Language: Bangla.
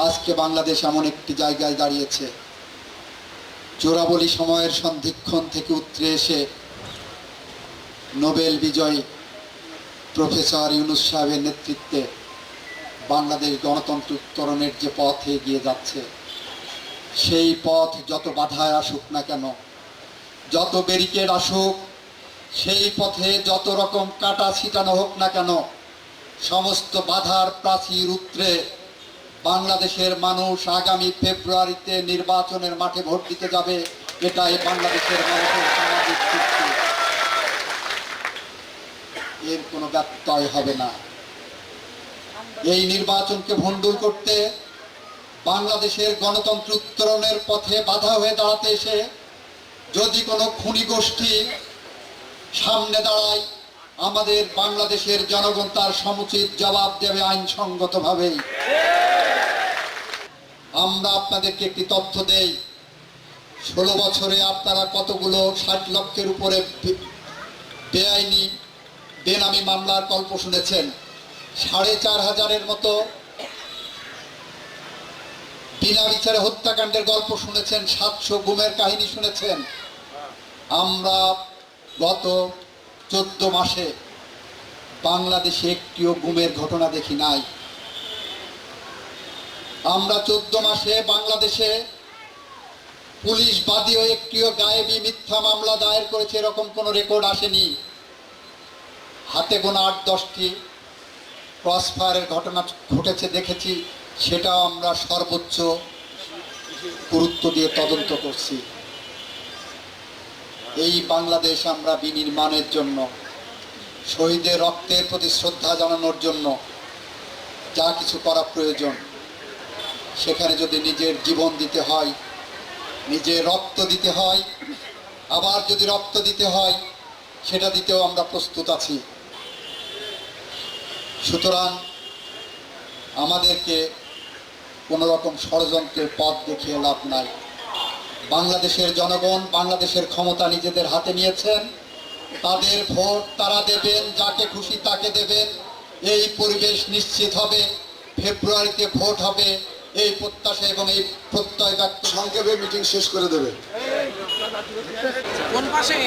আজকে বাংলাদেশ এমন একটি জায়গায় দাঁড়িয়েছে, চোরাবলি সময়ের সন্ধিক্ষণ থেকে উতরে এসে নোবেল বিজয়ী প্রফেসর ইউনূস সাহেবের নেতৃত্বে বাংলাদেশ গণতন্ত্র উত্তরণের যে পথে এগিয়ে যাচ্ছে, সেই পথ যত বাধায় আসুক না কেন, যত ব্যারিকেড আসুক, সেই পথে যত রকম কাটা ছিটানো হোক না কেন, সমস্ত বাধার প্রাচীর উতরে বাংলাদেশের মানুষ আগামী ফেব্রুয়ারিতে নির্বাচনের মাঠে ভোট দিতে যাবে। এটাই বাংলাদেশের মানুষের সামাজিক চুক্তি, এর কোনো ব্যত্যয় হবে না। এই নির্বাচনকে ভণ্ডুল করতে, বাংলাদেশের গণতন্ত্র উত্তরণের পথে বাধা হয়ে দাঁড়াতে এসে যদি কোনো খুনি গোষ্ঠী সামনে দাঁড়ায়, আমাদের বাংলাদেশের জনগণ তার সমুচিত জবাব দেবে আইনসঙ্গতভাবেই। আমরা আপনাদেরকে একটি তথ্য দেই, 16 বছরে আপনারা কতগুলো 60 লক্ষের উপরে বেআইনি বেনামি মামলার গল্প শুনেছেন, 4500-এর মতো বিনা বিচারে হত্যাকাণ্ডের গল্প শুনেছেন, 700 গুমের কাহিনী শুনেছেন। আমরা গত 14 মাসে বাংলাদেশে একটিও গুমের ঘটনা দেখি নাই। আমরা 14 মাসে বাংলাদেশে পুলিশ বাদীও একটিও গায়েবী মিথ্যা মামলা দায়ের করেছে, এরকম কোনো রেকর্ড আসেনি। হাতে গোনা 8-10টি ক্রসফায়ারের ঘটনা ঘটেছে দেখেছি, সেটাও আমরা সর্বোচ্চ গুরুত্ব দিয়ে তদন্ত করছি। এই বাংলাদেশ আমরা বিনির্মাণের জন্য, শহীদের রক্তের প্রতি শ্রদ্ধা জানানোর জন্য যা কিছু করা প্রয়োজন, সেখানে যদি নিজের জীবন দিতে হয়, নিজের রক্ত দিতে হয়, আবার যদি রক্ত দিতে হয়, সেটা দিতেও আমরা প্রস্তুত আছি। সুতরাং আমাদেরকে কোনো রকম ষড়যন্ত্রের পথ দেখিয়ে লাভ নাই। বাংলাদেশের জনগণ বাংলাদেশের ক্ষমতা নিজেদের হাতে নিয়েছেন, তাদের ভোট তারা দেবেন, যাকে খুশি তাকে দেবেন। এই পরিবেশ নিশ্চিত হবে, ফেব্রুয়ারিতে ভোট হবে, এই প্রত্যাশা এবং এই প্রত্যয় ব্যক্ত। সংক্ষেপে মিটিং শেষ করে দেবে। কোন পাশে